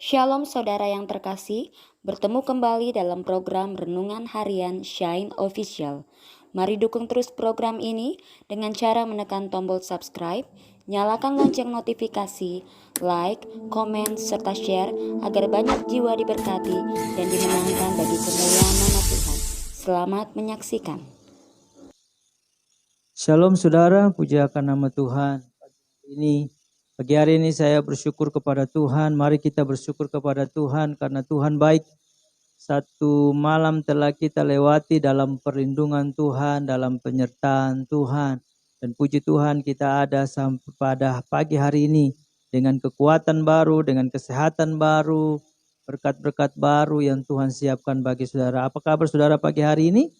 Shalom saudara yang terkasih, bertemu kembali dalam program Renungan Harian Shine Official. Mari dukung terus program ini dengan cara menekan tombol subscribe, nyalakan lonceng notifikasi, like, komen, serta share agar banyak jiwa diberkati dan dimenangkan bagi kemuliaan nama Tuhan. Selamat menyaksikan. Shalom saudara, puji akan nama Tuhan. Pagi hari ini saya bersyukur kepada Tuhan. Mari kita bersyukur kepada Tuhan karena Tuhan baik. Satu malam telah kita lewati dalam perlindungan Tuhan, dalam penyertaan Tuhan. Dan puji Tuhan kita ada sampai pada pagi hari ini dengan kekuatan baru, dengan kesehatan baru, berkat-berkat baru yang Tuhan siapkan bagi saudara. Apa kabar saudara pagi hari ini?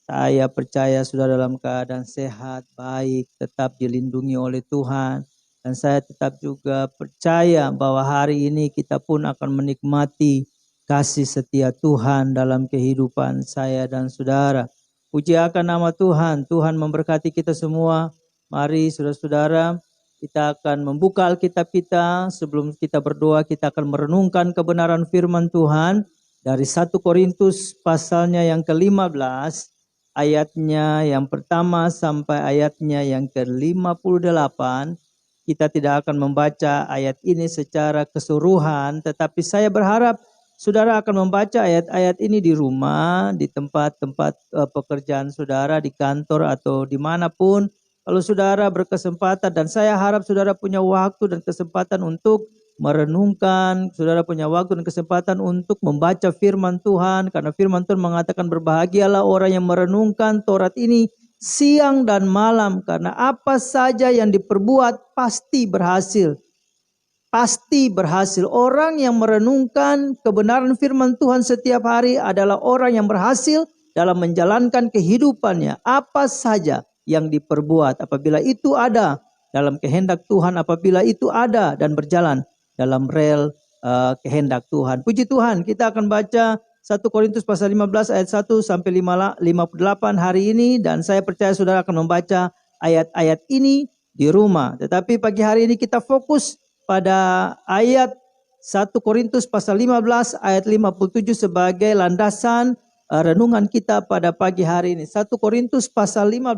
Saya percaya saudara dalam keadaan sehat, baik, tetap dilindungi oleh Tuhan. Dan saya tetap juga percaya bahwa hari ini kita pun akan menikmati kasih setia Tuhan dalam kehidupan saya dan saudara. Puji akan nama Tuhan. Tuhan memberkati kita semua. Mari saudara-saudara, kita akan membuka Alkitab kita. Sebelum kita berdoa, kita akan merenungkan kebenaran firman Tuhan dari 1 Korintus pasalnya yang ke-15. Ayatnya yang pertama sampai ayatnya yang ke-58. Kita tidak akan membaca ayat ini secara keseluruhan, tetapi saya berharap saudara akan membaca ayat-ayat ini di rumah, di tempat-tempat pekerjaan saudara, di kantor atau dimanapun. Kalau saudara berkesempatan, dan saya harap saudara punya waktu dan kesempatan untuk merenungkan, saudara punya waktu dan kesempatan untuk membaca firman Tuhan, karena firman Tuhan mengatakan berbahagialah orang yang merenungkan Taurat ini siang dan malam, karena apa saja yang diperbuat pasti berhasil. Pasti berhasil. Orang yang merenungkan kebenaran firman Tuhan setiap hari adalah orang yang berhasil dalam menjalankan kehidupannya. Apa saja yang diperbuat, apabila itu ada dalam kehendak Tuhan, apabila itu ada dan berjalan dalam rel kehendak Tuhan. Puji Tuhan, kita akan baca 1 Korintus pasal 15 ayat 1 sampai 58 hari ini, dan saya percaya saudara akan membaca ayat-ayat ini di rumah. Tetapi pagi hari ini kita fokus pada ayat 1 Korintus pasal 15 ayat 57 sebagai landasan renungan kita pada pagi hari ini. 1 Korintus pasal 15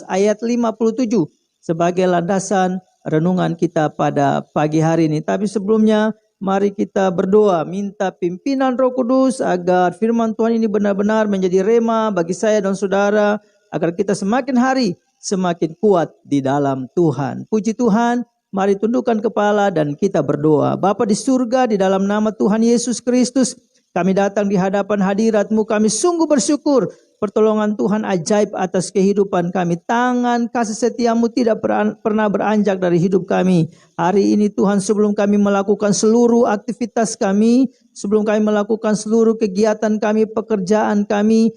ayat 57 sebagai landasan renungan kita pada pagi hari ini. Tapi sebelumnya mari kita berdoa, minta pimpinan Roh Kudus agar firman Tuhan ini benar-benar menjadi rema bagi saya dan saudara, agar kita semakin hari semakin kuat di dalam Tuhan. Puji Tuhan, mari tundukkan kepala dan kita berdoa. Bapa di surga, di dalam nama Tuhan Yesus Kristus, kami datang di hadapan hadirat-Mu, kami sungguh bersyukur pertolongan Tuhan ajaib atas kehidupan kami. Tangan kasih setia-Mu tidak pernah beranjak dari hidup kami. Hari ini Tuhan, sebelum kami melakukan seluruh aktivitas kami, sebelum kami melakukan seluruh kegiatan kami, pekerjaan kami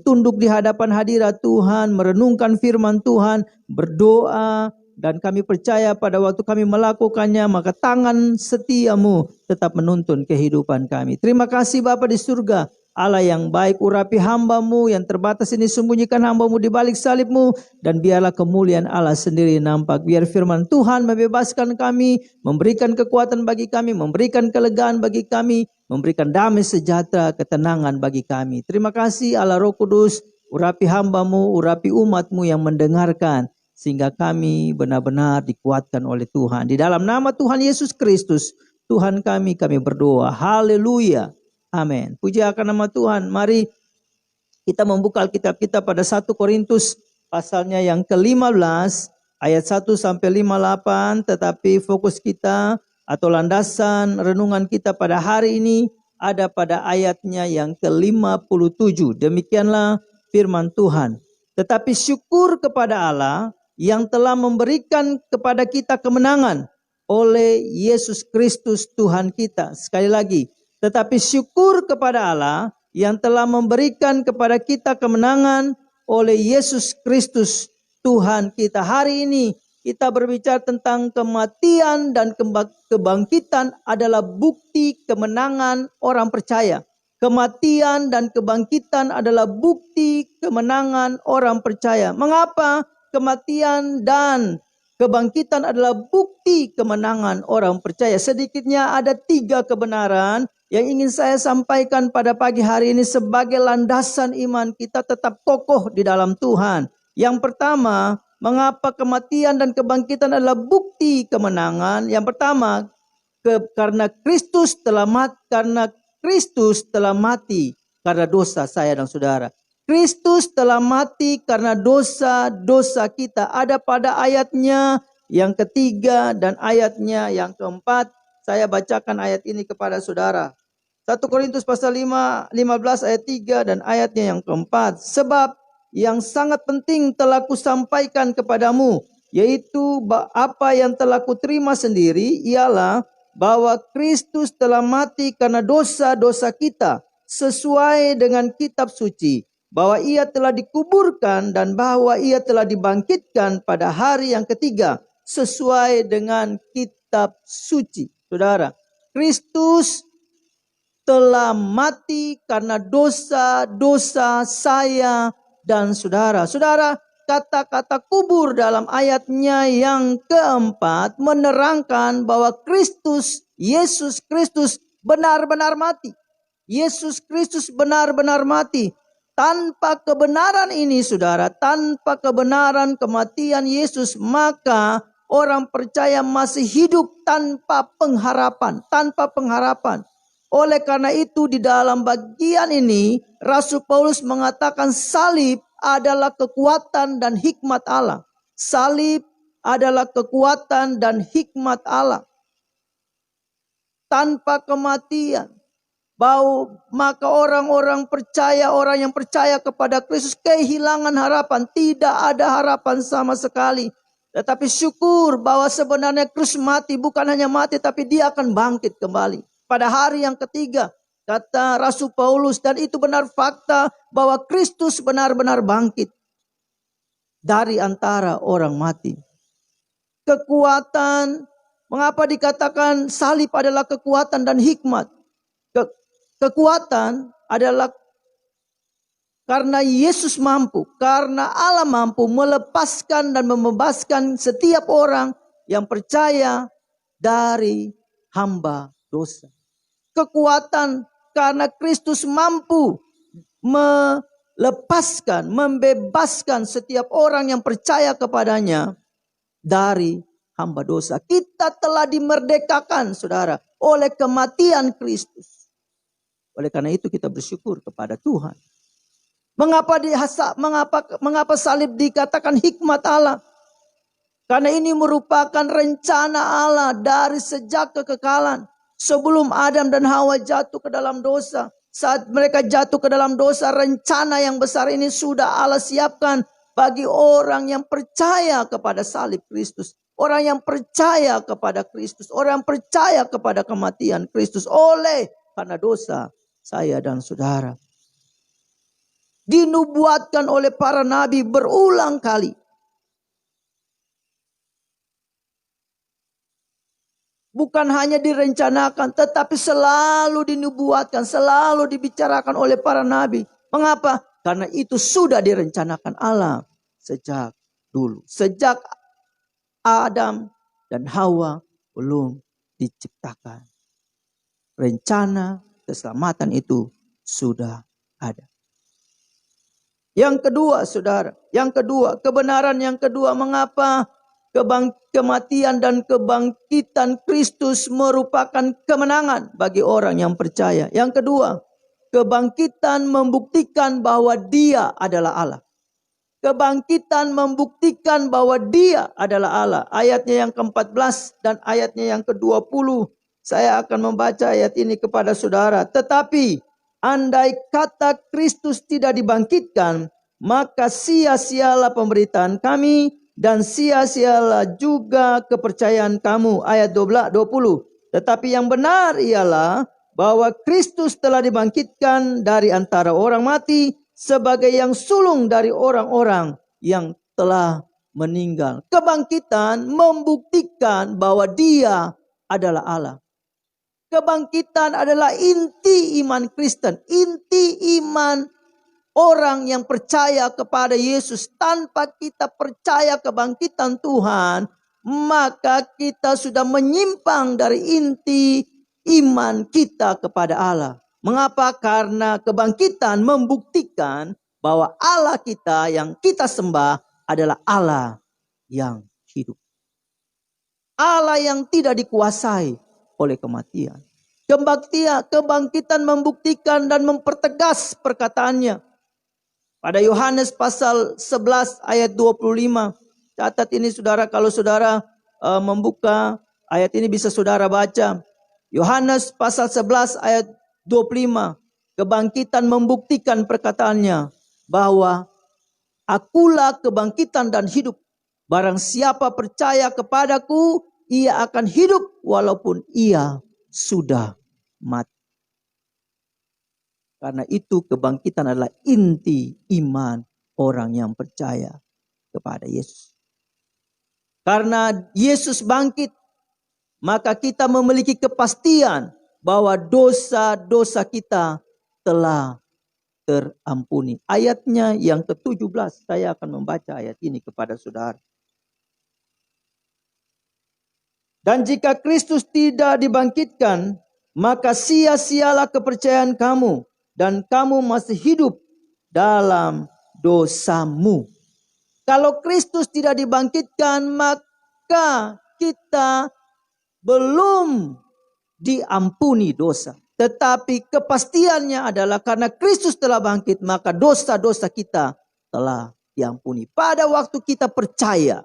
tunduk di hadapan hadirat Tuhan, merenungkan firman Tuhan, berdoa, dan kami percaya pada waktu kami melakukannya, maka tangan setia-Mu tetap menuntun kehidupan kami. Terima kasih Bapa di surga, Allah yang baik, urapi hamba-Mu yang terbatas ini, sembunyikan hamba-Mu di balik salib-Mu, dan biarlah kemuliaan Allah sendiri nampak. Biar firman Tuhan membebaskan kami, memberikan kekuatan bagi kami, memberikan kelegaan bagi kami, memberikan damai sejahtera, ketenangan bagi kami. Terima kasih Allah Roh Kudus, urapi hamba-Mu, urapi umat-Mu yang mendengarkan, sehingga kami benar-benar dikuatkan oleh Tuhan. Di dalam nama Tuhan Yesus Kristus, Tuhan kami berdoa. Haleluya. Amin. Puji akan nama Tuhan. Mari kita membuka Alkitab kita pada 1 Korintus pasalnya yang ke-15 ayat 1 sampai 58, tetapi fokus kita atau landasan renungan kita pada hari ini ada pada ayatnya yang ke-57. Demikianlah firman Tuhan. Tetapi syukur kepada Allah yang telah memberikan kepada kita kemenangan oleh Yesus Kristus Tuhan kita. Sekali lagi, tetapi syukur kepada Allah yang telah memberikan kepada kita kemenangan oleh Yesus Kristus Tuhan kita. Hari ini kita berbicara tentang kematian dan kebangkitan adalah bukti kemenangan orang percaya. Kematian dan kebangkitan adalah bukti kemenangan orang percaya. Mengapa kematian dan Kebangkitan adalah bukti kemenangan orang percaya. Sedikitnya ada 3 kebenaran yang ingin saya sampaikan pada pagi hari ini sebagai landasan iman kita tetap kokoh di dalam Tuhan. Yang pertama, mengapa kematian dan kebangkitan adalah bukti kemenangan? Yang pertama, karena Kristus telah mati karena dosa saya dan saudara. Kristus telah mati karena dosa-dosa kita. Ada pada ayatnya yang ketiga dan ayatnya yang keempat. Saya bacakan ayat ini kepada saudara. 1 Korintus pasal 15 ayat 3 dan ayatnya yang keempat. Sebab yang sangat penting telah kusampaikan kepadamu, yaitu apa yang telah kuterima sendiri, ialah bahwa Kristus telah mati karena dosa-dosa kita sesuai dengan kitab suci, bahwa ia telah dikuburkan dan bahwa ia telah dibangkitkan pada hari yang ketiga sesuai dengan kitab suci. Saudara, Kristus telah mati karena dosa-dosa saya dan saudara. Saudara, kata-kata kubur dalam ayatnya yang keempat menerangkan bahwa Yesus Kristus benar-benar mati. Yesus Kristus benar-benar mati. Tanpa kebenaran ini, saudara, tanpa kebenaran kematian Yesus, maka orang percaya masih hidup tanpa pengharapan. Oleh karena itu, di dalam bagian ini, Rasul Paulus mengatakan salib adalah kekuatan dan hikmat Allah. Salib adalah kekuatan dan hikmat Allah. Tanpa kematian, maka orang yang percaya kepada Kristus kehilangan harapan. Tidak ada harapan sama sekali. Tetapi syukur bahwa sebenarnya Kristus mati, bukan hanya mati, tapi dia akan bangkit kembali pada hari yang ketiga, kata Rasul Paulus. Dan itu benar fakta bahwa Kristus benar-benar bangkit dari antara orang mati. Kekuatan, mengapa dikatakan salib adalah kekuatan dan hikmat? Kekuatan adalah karena Yesus mampu, karena Allah mampu melepaskan dan membebaskan setiap orang yang percaya dari hamba dosa. Kekuatan karena Kristus mampu melepaskan, membebaskan setiap orang yang percaya kepadanya dari hamba dosa. Kita telah dimerdekakan, saudara, oleh kematian Kristus. Oleh karena itu kita bersyukur kepada Tuhan. Mengapa salib dikatakan hikmat Allah? Karena ini merupakan rencana Allah dari sejak kekekalan. Sebelum Adam dan Hawa jatuh ke dalam dosa. Saat mereka jatuh ke dalam dosa, rencana yang besar ini sudah Allah siapkan bagi orang yang percaya kepada salib Kristus. Orang yang percaya kepada Kristus. Orang yang percaya kepada kematian Kristus. Oleh karena dosa saya dan saudara. Dinubuatkan oleh para nabi berulang kali. Bukan hanya direncanakan, tetapi selalu dinubuatkan, selalu dibicarakan oleh para nabi. Mengapa? Karena itu sudah direncanakan Allah sejak dulu. Sejak Adam dan Hawa belum diciptakan. Rencana keselamatan itu sudah ada. Yang kedua, saudara. Kebenaran yang kedua, mengapa kematian dan kebangkitan Kristus merupakan kemenangan bagi orang yang percaya. Yang kedua, kebangkitan membuktikan bahwa Dia adalah Allah. Kebangkitan membuktikan bahwa Dia adalah Allah. Ayatnya yang ke-14 dan ayatnya yang ke-20. Saya akan membaca ayat ini kepada saudara. Tetapi andai kata Kristus tidak dibangkitkan, maka sia-sialah pemberitaan kami dan sia-sialah juga kepercayaan kamu. Ayat 20. Tetapi yang benar ialah bahwa Kristus telah dibangkitkan dari antara orang mati sebagai yang sulung dari orang-orang yang telah meninggal. Kebangkitan membuktikan bahwa Dia adalah Allah. Kebangkitan adalah inti iman Kristen, inti iman orang yang percaya kepada Yesus. Tanpa kita percaya kebangkitan Tuhan, maka kita sudah menyimpang dari inti iman kita kepada Allah. Mengapa? Karena kebangkitan membuktikan bahwa Allah kita yang kita sembah adalah Allah yang hidup. Allah yang tidak dikuasai oleh kematian. Kebangkitan membuktikan dan mempertegas perkataannya. Pada Yohanes pasal 11 ayat 25. Catat ini saudara, kalau saudara membuka ayat ini bisa saudara baca. Yohanes pasal 11 ayat 25. Kebangkitan membuktikan perkataannya bahwa akulah kebangkitan dan hidup. Barang siapa percaya kepadaku, ia akan hidup walaupun ia sudah mati. Karena itu kebangkitan adalah inti iman orang yang percaya kepada Yesus. Karena Yesus bangkit, maka kita memiliki kepastian bahwa dosa-dosa kita telah terampuni. Ayatnya yang ke-17, saya akan membaca ayat ini kepada saudara. Dan jika Kristus tidak dibangkitkan, maka sia-sialah kepercayaan kamu, dan kamu masih hidup dalam dosamu. Kalau Kristus tidak dibangkitkan, maka kita belum diampuni dosa. Tetapi kepastiannya adalah karena Kristus telah bangkit, maka dosa-dosa kita telah diampuni. Pada waktu kita percaya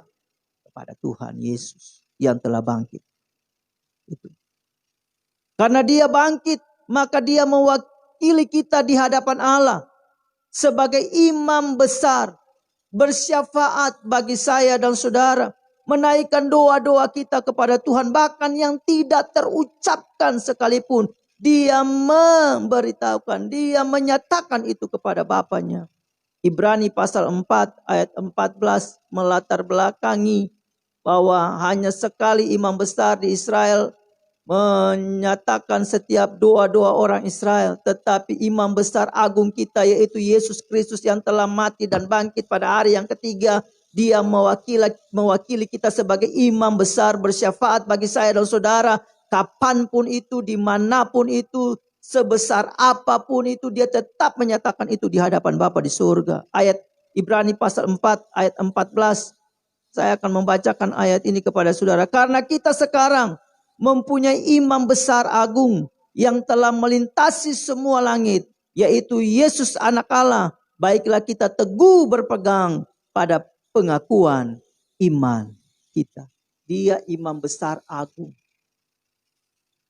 kepada Tuhan Yesus yang telah bangkit. Itu. Karena dia bangkit, maka dia mewakili kita di hadapan Allah sebagai imam besar, bersyafaat bagi saya dan saudara, menaikkan doa-doa kita kepada Tuhan, bahkan yang tidak terucapkan sekalipun. Dia memberitahukan, dia menyatakan itu kepada Bapanya. Ibrani pasal 4 ayat 14 melatar belakangi bahwa hanya sekali imam besar di Israel menyatakan setiap doa-doa orang Israel. Tetapi imam besar agung kita yaitu Yesus Kristus yang telah mati dan bangkit pada hari yang ketiga. Dia mewakili kita sebagai imam besar, bersyafaat bagi saya dan saudara. Kapanpun itu, dimanapun itu, sebesar apapun itu, dia tetap menyatakan itu di hadapan Bapa di surga. Ayat Ibrani pasal 4 ayat 14. Saya akan membacakan ayat ini kepada saudara. Karena kita sekarang mempunyai imam besar agung yang telah melintasi semua langit, yaitu Yesus anak Allah. Baiklah kita teguh berpegang pada pengakuan iman kita. Dia imam besar agung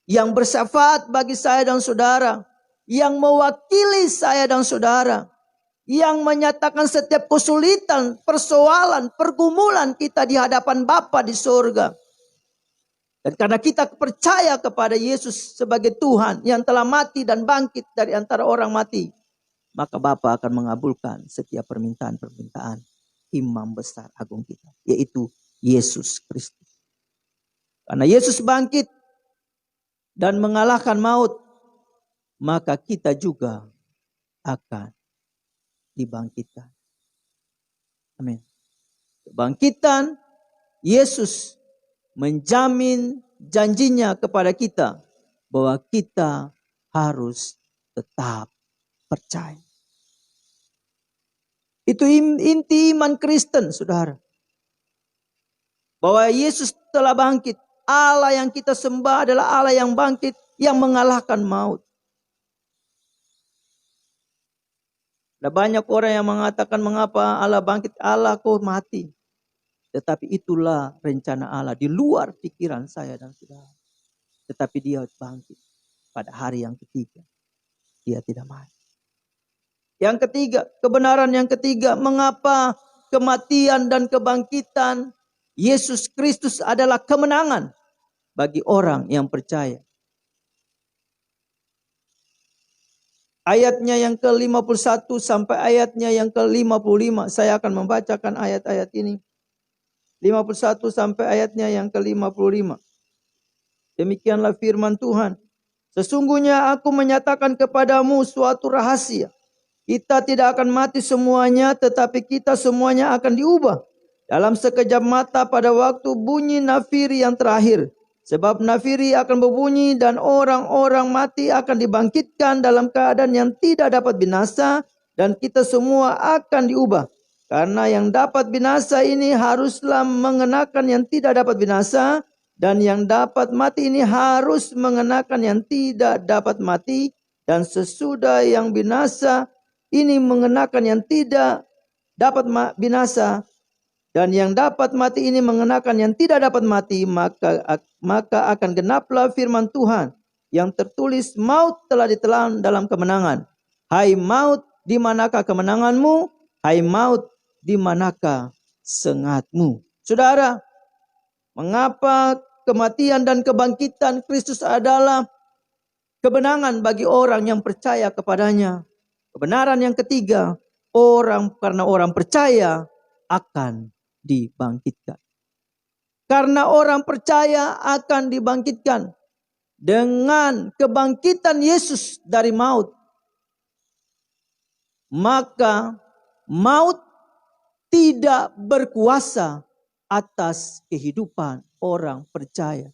yang bersyafaat bagi saya dan saudara, yang mewakili saya dan saudara, yang menyatakan setiap kesulitan, persoalan, pergumulan kita di hadapan Bapa di surga. Dan karena kita percaya kepada Yesus sebagai Tuhan yang telah mati dan bangkit dari antara orang mati, maka Bapa akan mengabulkan setiap permintaan-permintaan imam besar agung kita, yaitu Yesus Kristus. Karena Yesus bangkit dan mengalahkan maut, maka kita juga akan dibangkitkan. Amin. Kebangkitan Yesus menjamin janjinya kepada kita bahwa kita harus tetap percaya. Itu inti iman Kristen, saudara. Bahwa Yesus telah bangkit. Allah yang kita sembah adalah Allah yang bangkit, yang mengalahkan maut. Ada banyak orang yang mengatakan mengapa Allah bangkit, Allah kok mati. Tetapi itulah rencana Allah di luar pikiran saya dan saudara. Tetapi dia bangkit pada hari yang ketiga. Dia tidak mati. Yang ketiga, kebenaran yang ketiga, mengapa kematian dan kebangkitan Yesus Kristus adalah kemenangan bagi orang yang percaya. Ayatnya yang ke-51 sampai ayatnya yang ke-55. Saya akan membacakan ayat-ayat ini. 51 sampai ayatnya yang ke-55. Demikianlah firman Tuhan. Sesungguhnya aku menyatakan kepadamu suatu rahasia. Kita tidak akan mati semuanya, tetapi kita semuanya akan diubah. dalam sekejap mata pada waktu bunyi nafiri yang terakhir. Sebab nafiri akan berbunyi dan orang-orang mati akan dibangkitkan dalam keadaan yang tidak dapat binasa, dan kita semua akan diubah. Karena yang dapat binasa ini haruslah mengenakan yang tidak dapat binasa, dan yang dapat mati ini harus mengenakan yang tidak dapat mati. Dan sesudah yang binasa ini mengenakan yang tidak dapat binasa, dan yang dapat mati ini mengenakan yang tidak dapat mati, maka akan genaplah firman Tuhan yang tertulis, maut telah ditelan dalam kemenangan. Hai maut, di manakah kemenanganmu? Hai maut, di manakah sengatmu? Saudara, mengapa kematian dan kebangkitan Kristus adalah kebenangan bagi orang yang percaya kepadanya? Kebenaran yang ketiga, karena orang percaya akan dibangkitkan. Karena orang percaya akan dibangkitkan. Dengan kebangkitan Yesus dari maut, maka maut tidak berkuasa atas kehidupan orang percaya.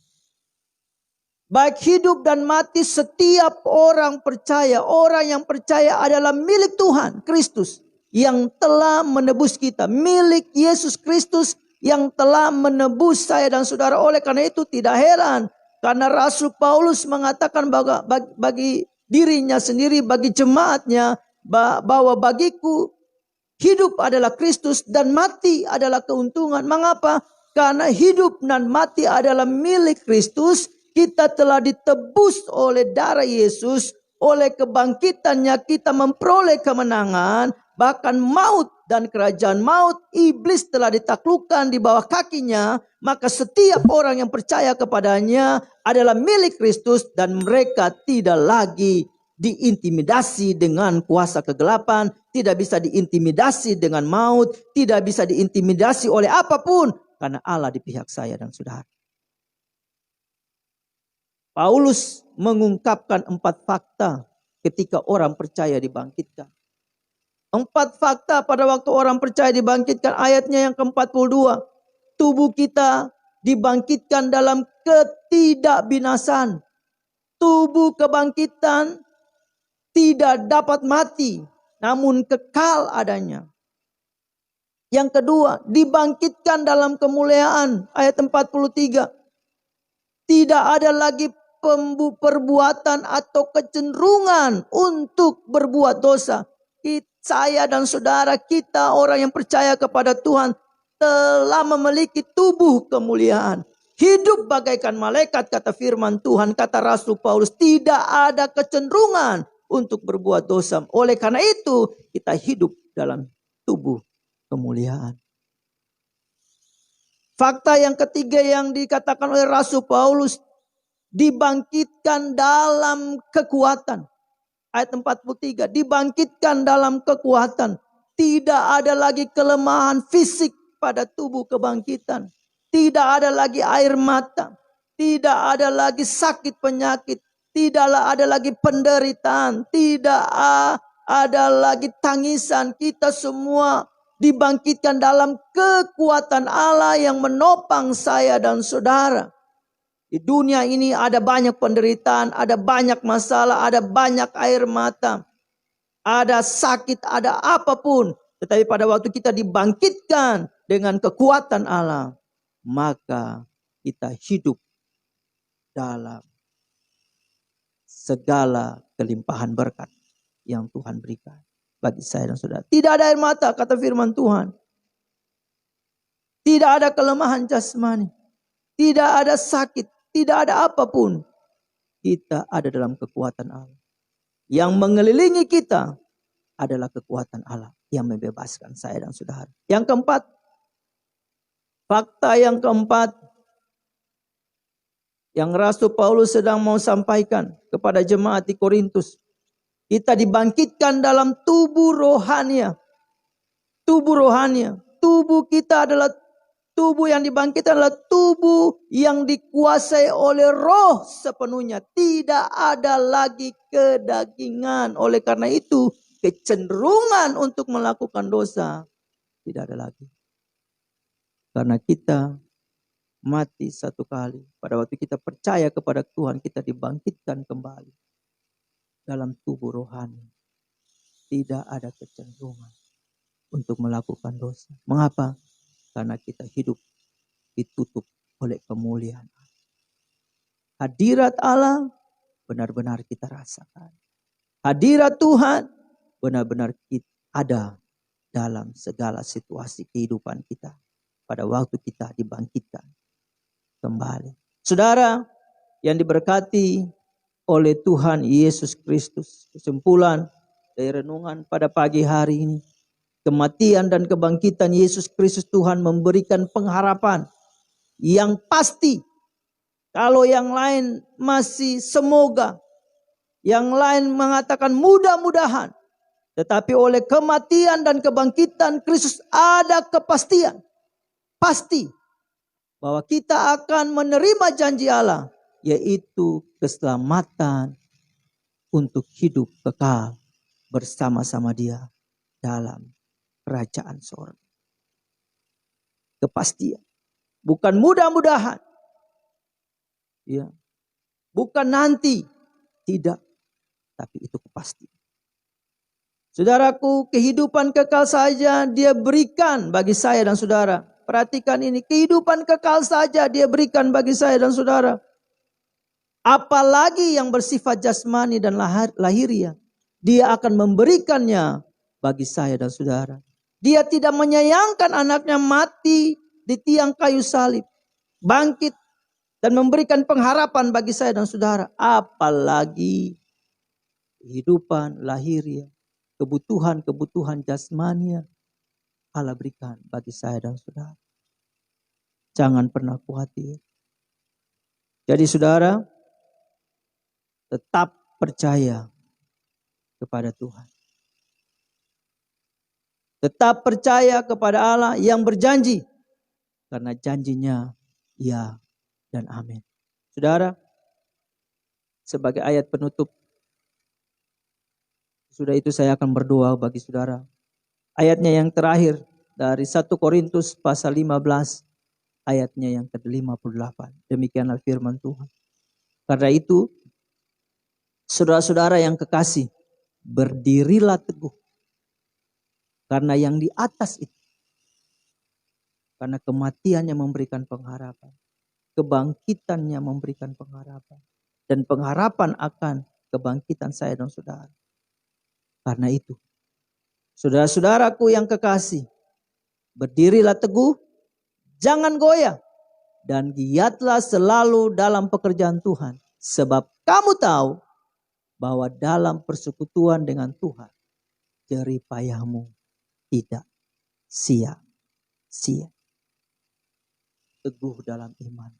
Baik hidup dan mati, setiap orang percaya, orang yang percaya adalah milik Tuhan Kristus yang telah menebus kita. Milik Yesus Kristus yang telah menebus saya dan saudara. Oleh karena itu tidak heran, karena Rasul Paulus mengatakan bagi dirinya sendiri, bagi jemaatnya, bahwa bagiku hidup adalah Kristus dan mati adalah keuntungan. Mengapa? Karena hidup dan mati adalah milik Kristus. Kita telah ditebus oleh darah Yesus. Oleh kebangkitannya kita memperoleh kemenangan. Bahkan maut dan kerajaan maut, iblis telah ditaklukkan di bawah kakinya. Maka setiap orang yang percaya kepadanya adalah milik Kristus. Dan mereka tidak lagi diintimidasi dengan kuasa kegelapan. Tidak bisa diintimidasi dengan maut. Tidak bisa diintimidasi oleh apapun. Karena Allah di pihak saya dan saudara. Paulus mengungkapkan 4 fakta ketika orang percaya dibangkitkan. 4 fakta pada waktu orang percaya dibangkitkan. Ayatnya yang ke-42. Tubuh kita dibangkitkan dalam ketidakbinasaan. Tubuh kebangkitan tidak dapat mati, namun kekal adanya. Yang kedua, dibangkitkan dalam kemuliaan. Ayat 43. Tidak ada lagi perbuatan atau kecenderungan untuk berbuat dosa. Saya dan saudara kita, orang yang percaya kepada Tuhan, telah memiliki tubuh kemuliaan. Hidup bagaikan malaikat, kata firman Tuhan, kata Rasul Paulus. Tidak ada kecenderungan untuk berbuat dosa. Oleh karena itu, kita hidup dalam tubuh kemuliaan. Fakta yang ketiga yang dikatakan oleh Rasul Paulus, dibangkitkan dalam kekuatan. Ayat 43, dibangkitkan dalam kekuatan. Tidak ada lagi kelemahan fisik pada tubuh kebangkitan. Tidak ada lagi air mata. Tidak ada lagi sakit penyakit. Tidaklah ada lagi penderitaan. Tidak ada lagi tangisan. Kita semua dibangkitkan dalam kekuatan Allah yang menopang saya dan saudara. Di dunia ini ada banyak penderitaan, ada banyak masalah, ada banyak air mata, ada sakit, ada apapun. Tetapi pada waktu kita dibangkitkan dengan kekuatan Allah, maka kita hidup dalam segala kelimpahan berkat yang Tuhan berikan bagi saya dan saudara. Tidak ada air mata, kata firman Tuhan. Tidak ada kelemahan jasmani. Tidak ada sakit. Tidak ada apapun. Kita ada dalam kekuatan Allah. Yang mengelilingi kita adalah kekuatan Allah yang membebaskan saya dan saudara. Yang keempat. Fakta yang keempat. Yang Rasul Paulus sedang mau sampaikan kepada jemaat di Korintus. Kita dibangkitkan dalam tubuh rohania. Tubuh rohania. Tubuh kita adalah tubuh yang dibangkitkan adalah tubuh yang dikuasai oleh roh sepenuhnya. Tidak ada lagi kedagingan. Oleh karena itu, kecenderungan untuk melakukan dosa tidak ada lagi. Karena kita mati satu kali. Pada waktu kita percaya kepada Tuhan, kita dibangkitkan kembali dalam tubuh rohani. Tidak ada kecenderungan untuk melakukan dosa. Mengapa? Karena kita hidup ditutup oleh kemuliaan Allah. Hadirat Allah benar-benar kita rasakan. Hadirat Tuhan benar-benar ada dalam segala situasi kehidupan kita pada waktu kita dibangkitkan kembali. Saudara yang diberkati oleh Tuhan Yesus Kristus, kesimpulan dari renungan pada pagi hari ini, kematian dan kebangkitan Yesus Kristus Tuhan memberikan pengharapan yang pasti. Kalau yang lain masih semoga, yang lain mengatakan mudah-mudahan, tetapi oleh kematian dan kebangkitan Kristus ada kepastian. Pasti bahwa kita akan menerima janji Allah, yaitu keselamatan untuk hidup kekal bersama-sama Dia dalam kerajaan sorga. Kepastian. Bukan mudah-mudahan. Ya. Bukan nanti. Tidak. Tapi itu kepastian. Saudaraku, kehidupan kekal saja Dia berikan bagi saya dan saudara. Perhatikan ini, kehidupan kekal saja Dia berikan bagi saya dan saudara. Apalagi yang bersifat jasmani dan lahiriah, Dia akan memberikannya bagi saya dan saudara. Dia tidak menyayangkan anaknya mati di tiang kayu salib, bangkit dan memberikan pengharapan bagi saya dan saudara. Apalagi kehidupan lahiriah, kebutuhan-kebutuhan jasmania Allah berikan bagi saya dan saudara. Jangan pernah khawatir. Jadi saudara, tetap percaya kepada Tuhan. Tetap percaya kepada Allah yang berjanji. Karena janjinya ya dan amin. Saudara, sebagai ayat penutup, sudah itu saya akan berdoa bagi saudara. Ayatnya yang terakhir dari 1 Korintus pasal 15 ayatnya yang ke-58. Demikianlah firman Tuhan. Karena itu, saudara-saudara yang kekasih, berdirilah teguh. Karena yang di atas itu, karena kematiannya memberikan pengharapan, kebangkitannya memberikan pengharapan, dan pengharapan akan kebangkitan saya dan saudara. Karena itu, saudara-saudaraku yang kekasih, berdirilah teguh, jangan goyah, dan giatlah selalu dalam pekerjaan Tuhan. Sebab kamu tahu bahwa dalam persekutuan dengan Tuhan, jerih payahmu tidak sia-sia. Teguh dalam iman.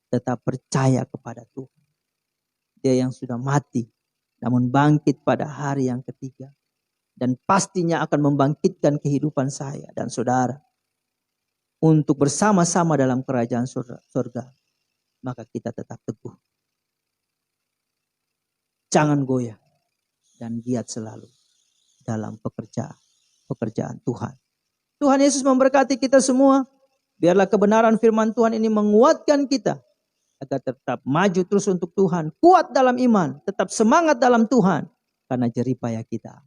Tetap percaya kepada Tuhan. Dia yang sudah mati, namun bangkit pada hari yang ketiga. Dan pastinya akan membangkitkan kehidupan saya dan saudara. Untuk bersama-sama dalam kerajaan surga. Maka kita tetap teguh. Jangan goyah. Dan giat selalu dalam pekerjaan Tuhan. Tuhan Yesus memberkati kita semua. Biarlah kebenaran firman Tuhan ini menguatkan kita. Agar tetap maju terus untuk Tuhan. Kuat dalam iman. Tetap semangat dalam Tuhan. Karena jerih payah kita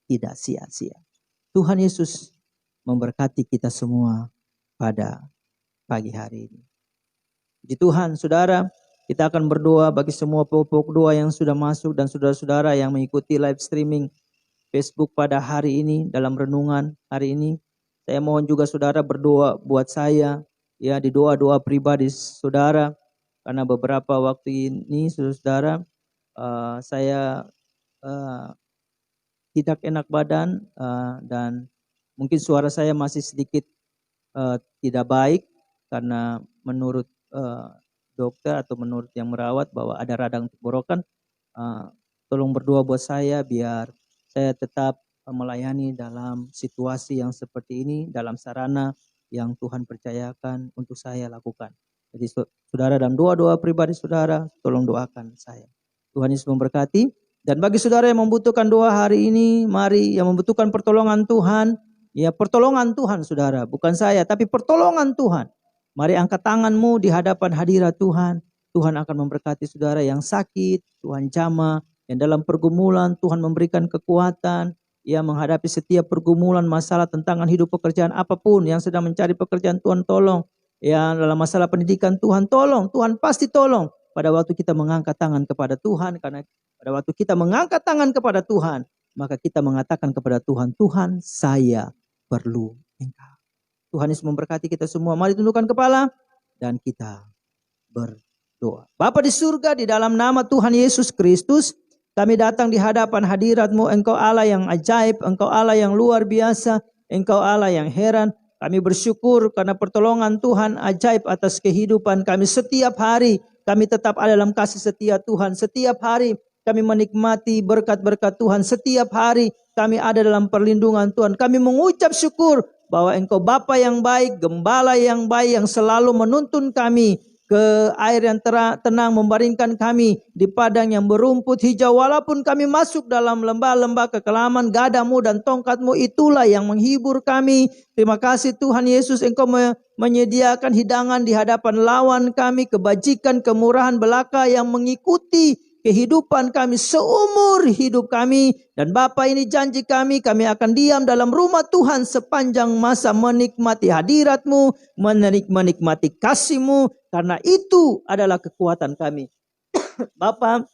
tidak sia-sia. Tuhan Yesus memberkati kita semua pada pagi hari ini. Puji Tuhan, saudara, kita akan berdoa bagi semua pokok doa yang sudah masuk dan saudara-saudara yang mengikuti live streaming Facebook pada hari ini dalam renungan hari ini. Saya mohon juga saudara berdoa buat saya ya di doa-doa pribadi saudara, karena beberapa waktu ini saudara saya tidak enak badan dan mungkin suara saya masih sedikit tidak baik karena menurut dokter atau menurut yang merawat bahwa ada radang tenggorokan. Tolong berdoa buat saya biar saya tetap melayani dalam situasi yang seperti ini, dalam sarana yang Tuhan percayakan untuk saya lakukan. Jadi saudara dalam doa-doa pribadi saudara, tolong doakan saya. Tuhan Yesus memberkati. Dan bagi saudara yang membutuhkan doa hari ini, mari yang membutuhkan pertolongan Tuhan, Ya, pertolongan Tuhan saudara, bukan saya, tapi pertolongan Tuhan. Mari angkat tanganmu di hadapan hadirat Tuhan. Tuhan akan memberkati saudara yang sakit, Tuhan jamah, yang dalam pergumulan Tuhan memberikan kekuatan, ya menghadapi setiap pergumulan, masalah, tantangan hidup, pekerjaan apapun yang sedang mencari pekerjaan, Tuhan tolong. Ya, dalam masalah pendidikan Tuhan tolong, Tuhan pasti tolong. Pada waktu kita mengangkat tangan kepada Tuhan, karena pada waktu kita mengangkat tangan kepada Tuhan, maka kita mengatakan kepada Tuhan, Tuhan saya perlu Engkau. Tuhan Yesus memberkati kita semua. Mari tundukkan kepala dan kita berdoa. Bapa di surga, di dalam nama Tuhan Yesus Kristus, kami datang di hadapan hadirat-Mu. Engkau Allah yang ajaib, Engkau Allah yang luar biasa, Engkau Allah yang heran. Kami bersyukur karena pertolongan Tuhan ajaib atas kehidupan kami setiap hari. Kami tetap ada dalam kasih setia Tuhan. Setiap hari kami menikmati berkat-berkat Tuhan. Setiap hari kami ada dalam perlindungan Tuhan. Kami mengucap syukur bahwa Engkau Bapa yang baik, Gembala yang baik, yang selalu menuntun kami ke air yang tenang, membaringkan kami di padang yang berumput hijau. Walaupun kami masuk dalam lembah-lembah kekelaman, gadamu dan tongkatmu itulah yang menghibur kami. Terima kasih Tuhan Yesus, Engkau menyediakan hidangan di hadapan lawan kami, kebajikan, kemurahan belaka yang mengikuti kehidupan kami seumur hidup kami. Dan Bapa, ini janji kami akan diam dalam rumah Tuhan sepanjang masa, menikmati hadirat-Mu, menikmati kasih-Mu, karena itu adalah kekuatan kami. Bapa,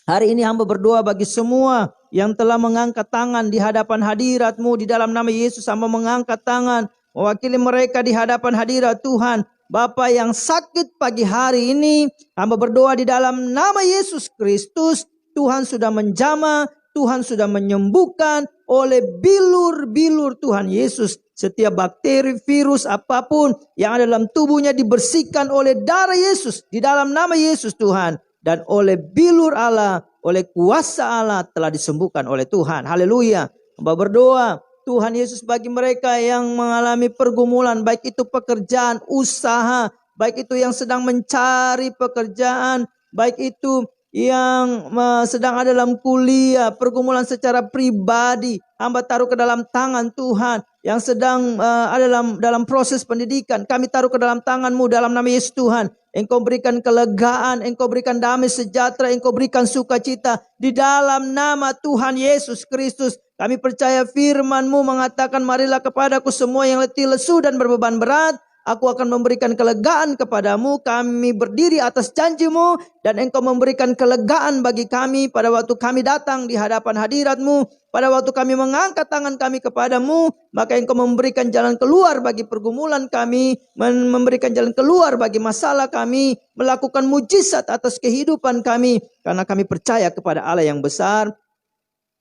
hari ini hamba berdoa bagi semua yang telah mengangkat tangan di hadapan hadirat-Mu. Di dalam nama Yesus hamba mengangkat tangan, mewakili mereka di hadapan hadirat Tuhan. Bapa yang sakit pagi hari ini, hamba berdoa di dalam nama Yesus Kristus. Tuhan sudah menjamah, Tuhan sudah menyembuhkan oleh bilur-bilur Tuhan Yesus. Setiap bakteri, virus, apapun yang ada dalam tubuhnya dibersihkan oleh darah Yesus. Di dalam nama Yesus Tuhan. Dan oleh bilur Allah, oleh kuasa Allah telah disembuhkan oleh Tuhan. Haleluya. Hamba berdoa Tuhan Yesus bagi mereka yang mengalami pergumulan, baik itu pekerjaan, usaha, baik itu yang sedang mencari pekerjaan, baik itu yang sedang ada dalam kuliah, pergumulan secara pribadi, hamba taruh ke dalam tangan Tuhan. Yang sedang ada dalam proses pendidikan, kami taruh ke dalam tangan-Mu dalam nama Yesus Tuhan. Engkau berikan kelegaan, Engkau berikan damai sejahtera, Engkau berikan sukacita di dalam nama Tuhan Yesus Kristus. Kami percaya firman-Mu mengatakan, marilah kepadaku semua yang letih, lesu dan berbeban berat, aku akan memberikan kelegaan kepadamu. Kami berdiri atas janji-Mu dan Engkau memberikan kelegaan bagi kami pada waktu kami datang di hadapan hadirat-Mu. Pada waktu kami mengangkat tangan kami kepadamu, maka Engkau memberikan jalan keluar bagi pergumulan kami, memberikan jalan keluar bagi masalah kami, melakukan mujizat atas kehidupan kami. Karena kami percaya kepada Allah yang besar,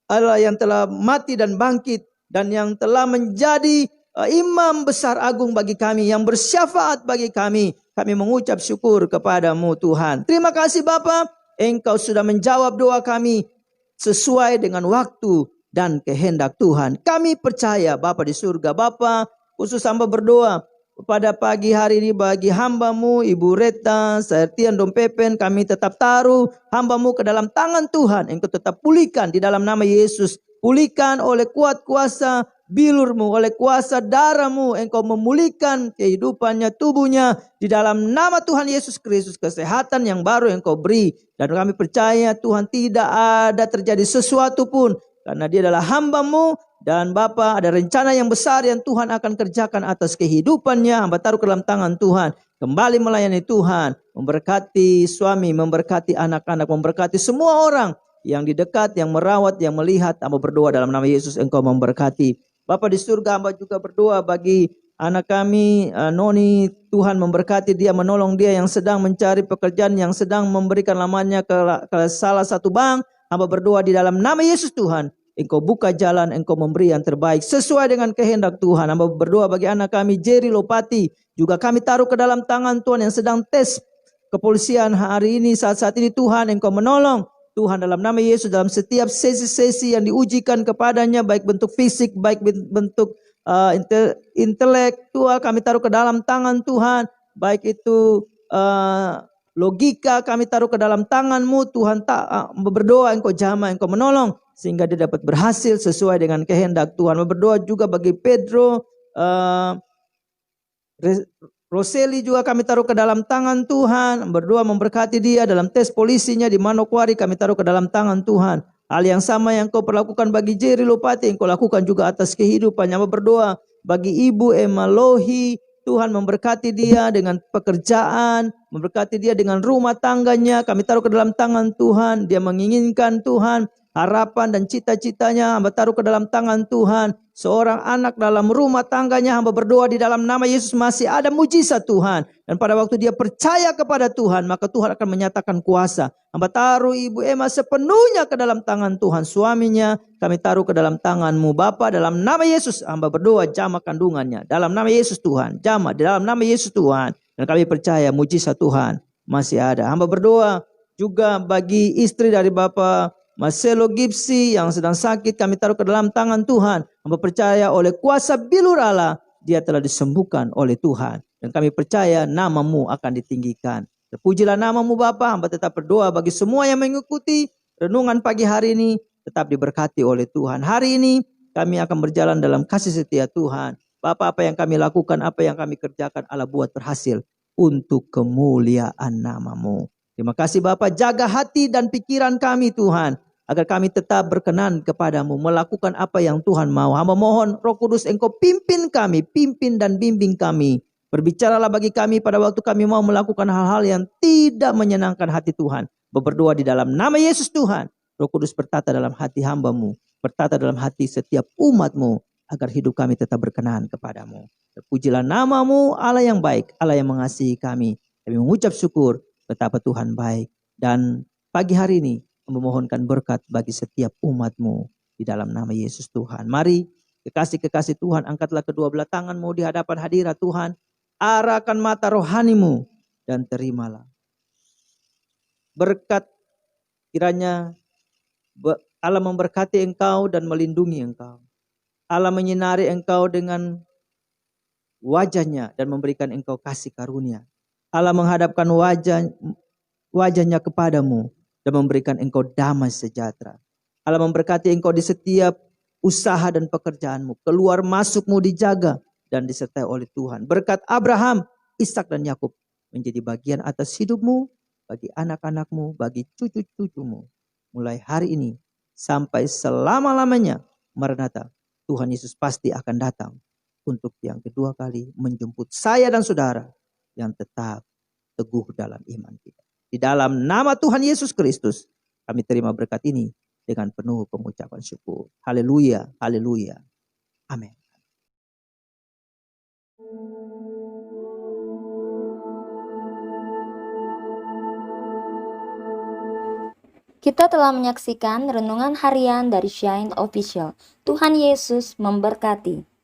Allah yang telah mati dan bangkit, dan yang telah menjadi imam besar agung bagi kami, yang bersyafaat bagi kami. Kami mengucap syukur kepadamu Tuhan. Terima kasih Bapa, Engkau sudah menjawab doa kami sesuai dengan waktu dan kehendak Tuhan. Kami percaya Bapa di surga. Bapa, khusus hamba berdoa pada pagi hari ini bagi hamba-Mu Ibu Reta, Saertian Dompepen, kami tetap taruh hamba-Mu ke dalam tangan Tuhan. Engkau tetap pulihkan di dalam nama Yesus. Pulihkan oleh kuat kuasa bilur-Mu, oleh kuasa darah-Mu. Engkau memulihkan kehidupannya, tubuhnya. Di dalam nama Tuhan Yesus Kristus, kesehatan yang baru Engkau beri. Dan kami percaya Tuhan tidak ada terjadi sesuatu pun, karena dia adalah hamba-Mu. Dan Bapa, ada rencana yang besar yang Tuhan akan kerjakan atas kehidupannya. Hamba taruh ke dalam tangan Tuhan. Kembali melayani Tuhan. Memberkati suami, memberkati anak-anak, memberkati semua orang yang di dekat, yang merawat, yang melihat. Hamba berdoa dalam nama Yesus, Engkau memberkati. Bapa di surga, hamba juga berdoa bagi anak kami, Noni. Tuhan memberkati dia, menolong dia yang sedang mencari pekerjaan, yang sedang memberikan lamannya ke salah satu bank. Hamba berdoa di dalam nama Yesus Tuhan, Engkau buka jalan, Engkau memberi yang terbaik sesuai dengan kehendak Tuhan. Hamba berdoa bagi anak kami, Jerry Lopati. Juga kami taruh ke dalam tangan Tuhan yang sedang tes kepolisian hari ini, saat-saat ini Tuhan, Engkau menolong. Tuhan dalam nama Yesus, dalam setiap sesi-sesi yang diujikan kepadanya, baik bentuk fisik, baik bentuk intelektual, kami taruh ke dalam tangan Tuhan. Baik itu logika kami taruh ke dalam tangan-Mu. Tuhan, berdoa Engkau jamah, Engkau menolong sehingga dia dapat berhasil sesuai dengan kehendak Tuhan. Berdoa juga bagi Pedro, Roseli juga kami taruh ke dalam tangan Tuhan. Berdoa memberkati dia dalam tes polisinya di Manokwari, kami taruh ke dalam tangan Tuhan. Hal yang sama yang Kau perlakukan bagi Jerry Lopati, Engkau lakukan juga atas kehidupannya. Berdoa bagi Ibu Emma Lohi, Tuhan memberkati dia dengan pekerjaan, memberkati dia dengan rumah tangganya. Kami taruh ke dalam tangan Tuhan. Dia menginginkan Tuhan, harapan dan cita-citanya hamba taruh ke dalam tangan Tuhan. Seorang anak dalam rumah tangganya, hamba berdoa di dalam nama Yesus masih ada mujizat Tuhan. Dan pada waktu dia percaya kepada Tuhan, maka Tuhan akan menyatakan kuasa. Hamba taruh Ibu Emma sepenuhnya ke dalam tangan Tuhan. Suaminya kami taruh ke dalam tangan-Mu Bapa, dalam nama Yesus. Hamba berdoa jamah kandungannya. Dalam nama Yesus Tuhan, jamah di dalam nama Yesus Tuhan. Dan kami percaya mujizat Tuhan masih ada. Hamba berdoa juga bagi istri dari Bapak Marcelo Gipsy yang sedang sakit, kami taruh ke dalam tangan Tuhan. Hamba percaya oleh kuasa bilur Allah, dia telah disembuhkan oleh Tuhan. Dan kami percaya nama-Mu akan ditinggikan. Terpujilah nama-Mu Bapa. Hamba tetap berdoa bagi semua yang mengikuti renungan pagi hari ini, tetap diberkati oleh Tuhan. Hari ini kami akan berjalan dalam kasih setia Tuhan. Bapa, apa yang kami lakukan, apa yang kami kerjakan, Allah buat berhasil untuk kemuliaan nama-Mu. Terima kasih Bapa, jaga hati dan pikiran kami Tuhan, agar kami tetap berkenan kepadamu, melakukan apa yang Tuhan mau. Hamba mohon Roh Kudus Engkau pimpin kami, pimpin dan bimbing kami. Berbicaralah bagi kami pada waktu kami mau melakukan hal-hal yang tidak menyenangkan hati Tuhan. Berdoa di dalam nama Yesus Tuhan. Roh Kudus bertata dalam hati hamba-Mu, bertata dalam hati setiap umat-Mu, agar hidup kami tetap berkenan kepadamu. Terpujilah nama-Mu, Allah yang baik, Allah yang mengasihi kami. Kami mengucap syukur betapa Tuhan baik. Dan pagi hari ini memohonkan berkat bagi setiap umat-Mu di dalam nama Yesus Tuhan. Mari kekasih-kekasih Tuhan, angkatlah kedua belah tangan-Mu di hadapan hadirat Tuhan. Arahkan mata rohani-Mu dan terimalah berkat. Kiranya Allah memberkati engkau dan melindungi engkau. Allah menyinari engkau dengan wajahnya dan memberikan engkau kasih karunia. Allah menghadapkan wajahnya kepadamu dan memberikan engkau damai sejahtera. Allah memberkati engkau di setiap usaha dan pekerjaanmu. Keluar masukmu dijaga dan disertai oleh Tuhan. Berkat Abraham, Ishak dan Yakub menjadi bagian atas hidupmu, bagi anak-anakmu, bagi cucu-cucumu. Mulai hari ini sampai selama-lamanya. Maranatha, Tuhan Yesus pasti akan datang untuk yang kedua kali menjemput saya dan saudara yang tetap teguh dalam iman kita. Di dalam nama Tuhan Yesus Kristus, kami terima berkat ini dengan penuh pengucapan syukur. Haleluya, haleluya. Amin. Kita telah menyaksikan renungan harian dari Shine Official. Tuhan Yesus memberkati.